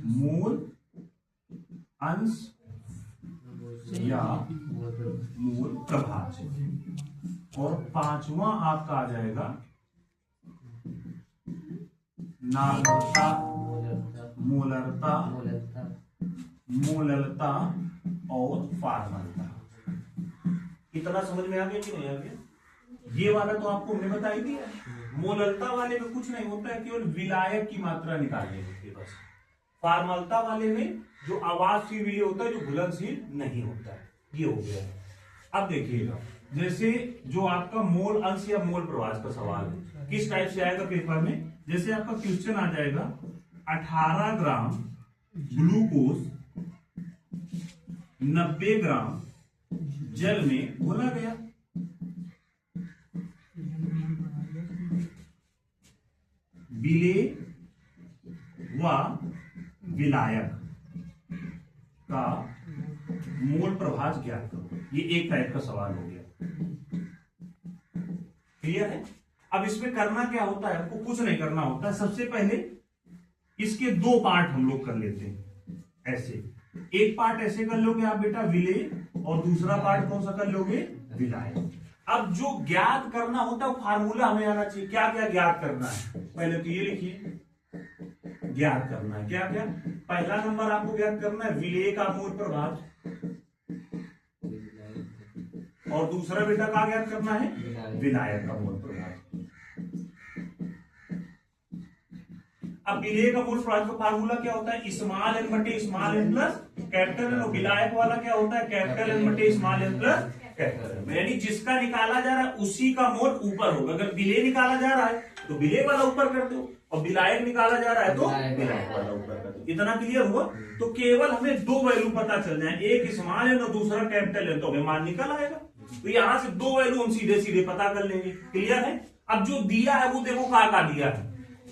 मूल अंश या मूल प्रभाज। और पांचवा आपका आ जाएगा नार्मलता, मोलरता, मोललता और फार्मलता। इतना समझ में आ गया कि नहीं आ गया? ये वाला तो आपको हमने बताई दिया। मोललता वाले में कुछ नहीं होता है, केवल विलायक की मात्रा निकालनी होती है बस। फार्मलता वाले में जो आवाजशील विलय होता है, जो घुलनशील नहीं होता है। ये हो गया। अब देखिएगा, जैसे जो आपका मोल अंश या मोल प्रवाह का सवाल है, किस टाइप से आएगा पेपर में? जैसे आपका क्वेश्चन आ जाएगा 18 ग्राम ग्लूकोज 90 ग्राम जल में घोला गया। विलेय व विलायक का मोल प्रभाज ज्ञात करो। ये एक टाइप का सवाल हो गया। क्लियर है? अब इसमें करना क्या होता है? आपको कुछ नहीं करना होता है। सबसे पहले इसके दो पार्ट हम लोग कर लेते हैं। ऐसे एक पार्ट ऐसे कर लोगे आप बेटा विलेय, और दूसरा पार्ट कौन सा कर लोगे? विलायक। अब जो ज्ञात करना होता है वो फार्मूला हमें आना चाहिए। क्या क्या ज्ञात करना है? पहले तो ये लिखिए, ज्ञात करना है क्या क्या? पहला नंबर आपको ज्ञात करना है विलेय का मोल प्रभाज, और दूसरा बेटा का ज्ञात करना है विलायक का मोल प्रभाज। अब विलेय का मोल प्रभाज का फार्मूला क्या होता है? स्मॉल एन बटे small n plus capital N. और विलायक वाला क्या होता है? कैपिटल एन बटे small n plus capital N. यानी जिसका निकाला जा रहा है उसी का मोल ऊपर होगा। अगर विलेय निकाला जा रहा है तो विलेय वाला ऊपर कर दो, और विलायक निकाला जा रहा है तो विलायक वाला ऊपर कर दो। इतना क्लियर हुआ? तो केवल हमें दो वैल्यू पता चल जाए, एक स्मॉल एन और दूसरा कैपिटल एन, तो हमें मान निकल आएगा। तो यहां से दो वैल्यू हम सीधे सीधे पता कर लेंगे। क्लियर है? अब जो दिया है वो देखो का दिया है।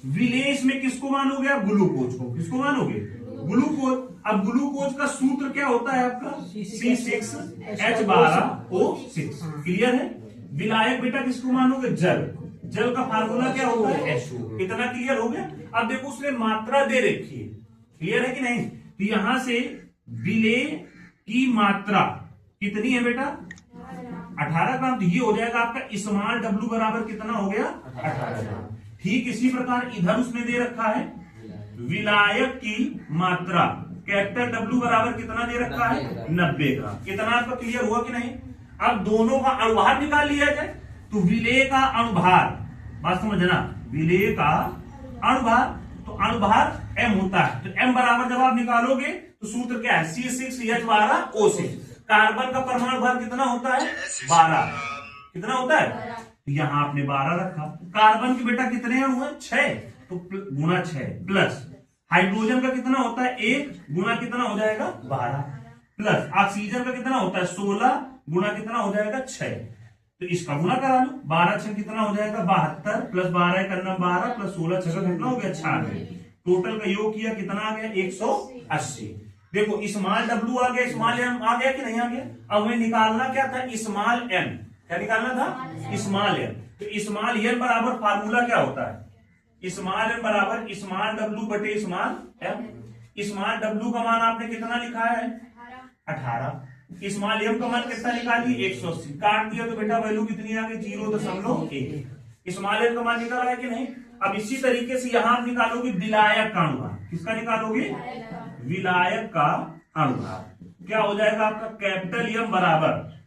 विलेय में किसको मानोगे आप? ग्लूकोज को। किसको मानोगे? ग्लूकोज। अब ग्लूकोज का सूत्र क्या होता है आपका? C6H12O6। क्लियर है? विलायक बेटा किसको मानोगे? जल। जल का फार्मूला क्या होता है? H2। इतना क्लियर हो गया? अब देखो उसने मात्रा दे रखी है। क्लियर है कि नहीं? तो यहां से विलेय की मात्रा कितनी है बेटा? 18 ग्राम। तो ये हो जाएगा आपका स्मॉल डब्ल्यू बराबर कितना हो गया? 18 ग्राम। ठीक इसी प्रकार इधर उसने दे रखा है विलायक की मात्रा, कैपिटल डब्ल्यू बराबर कितना दे रखा है? 90 ग्राम। कितना आपका क्लियर हुआ कि नहीं? अब दोनों का अणुभार निकाल लिया जाए। तो विलेय का अणुभार, बात समझना, विलेय का अणुभार, तो अणुभार m होता है। तो m बराबर जब आप निकालोगे तो सूत्र क्या है? C6H12O6। कार्बन का परमाणु भार कितना होता है? 12। कितना होता है? तो यहां आपने 12 रखा। कार्बन के बेटा कितने अणु है? 6, तो गुना 6 प्लस हाइड्रोजन का कितना होता है? 1 गुना कितना हो जाएगा? 12 प्लस ऑक्सीजन का कितना होता है? 16 गुना कितना हो जाएगा? 6। तो इसका गुना करा लो। 12 6 कितना हो जाएगा? 72 प्लस 12 करना 12 प्लस 16 6 कितना हो गया? 96। टोटल का योग किया कितना आ गया? 180। देखो स्मॉल डब्ल्यू आ गया, स्मॉल एम आ गया कि नहीं आ गया? अब हमें निकालना क्या था? Small m. क्या निकालना था? Small m. तो स्मॉल एम बराबर फार्मूला क्या होता है? स्मॉल एम बराबर स्मॉल डब्ल्यू बटे स्मॉल एम। स्मॉल डब्ल्यू का मान आपने कितना लिखा है? 18। स्मॉल एम का मान कितना निकालिए? 180। काट दिया तो बेटा वैल्यू कितनी आ गई? 0.1। स्मॉल एम का मान निकाला है कि नहीं? अब इसी तरीके से यहां आप निकालोगे विलायक का अणुभार। किसका निकालोगे? विलायक का अणुभार। क्या हो जाएगा आपका? कैपिटल एम बराबर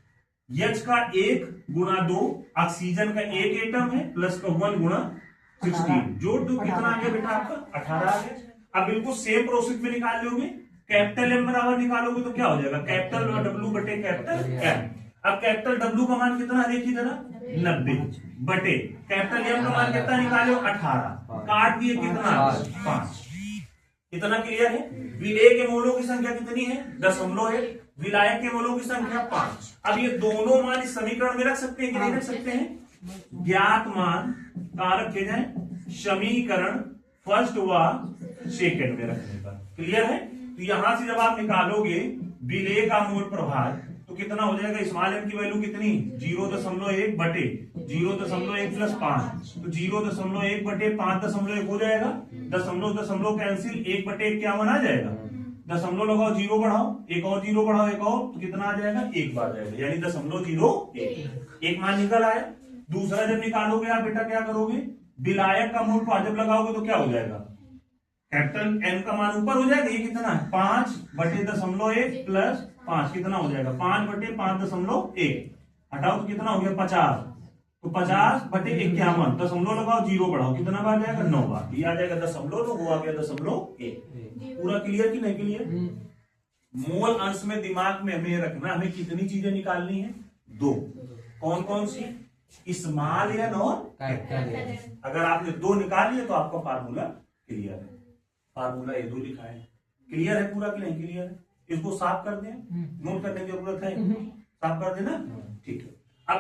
H का 1 गुना 2, ऑक्सीजन का 1 एटम है, प्लस का 1 गुना 16, जोड़ दो कितना आ गया बेटा आपका? 18 आ गया। अब बिल्कुल सेम प्रोसेस में निकाल लोगे। कैपिटल एम बराबर निकालोगे तो क्या हो जाएगा? कैपिटल डब्ल्यू बटे कैपिटल एम। अब कैपिटल डब्ल्यू का मान कितना देखिए जरा? 90 बटे कैपिटल एम का मान कितना निकालो? 18। काट दिए कितना? 5। इतना क्लियर है? विलेय के मोलों की संख्या कितनी है? 0.1। विलायक के मोलों की संख्या 5। अब ये दोनों मान इस समीकरण में रख सकते हैं कि नहीं रख सकते हैं? ज्ञात मान कहां रखे जाए? समीकरण फर्स्ट व सेकंड में रखने पर। क्लियर है? तो यहां से जब आप निकालोगे विलेय का मोल प्रभार तो कितना हो जाएगा? स्मॉल एम की वैल्यू कितनी? 0.1 बटे 0.1 प्लस 5, तो 0.1 बटे 5.1 हो जाएगा दशमलव दशमलव कैंसिल, 1/1 क्या आ जाएगा, दशमलव लगाओ, जीरो बढ़ाओ, एक और जीरो बढ़ाओ, एक और, तो कितना आ जाएगा, 1 बार जाएगा, यानी 0.01 एक मान निकल आया। दूसरा जब निकालोगे आप बेटा क्या करोगे, विलायक का मूल 5 जब लगाओगे तो क्या हो जाएगा, कैपिटल एन का मान ऊपर हो जाएगा, ये कितना है 5/0.1 प्लस 5 कितना हो जाएगा 5/5.1 हटाओ तो कितना हो गया 50, तो 50/51 दशमलव लगाओ, जीरो बढ़ाओ, कितना बार जाएगा 9 बार, ये आ जाएगा 0.9, वो आ गया 0.1। पूरा क्लियर कि नहीं क्लियर। मूल अंश में दिमाग में हमें रखना, हमें कितनी चीजें निकालनी है, 2। कौन कौन सी, स्मॉल एन और कैपिटल। अगर आपने 2 निकाल लिए तो आपका फार्मूला क्लियर है, फार्मूला ये 2 लिखा है, क्लियर है पूरा कि नहीं क्लियर है। इसको साफ कर दें, नोट करने की जरूरत है, साफ कर देना, ठीक है।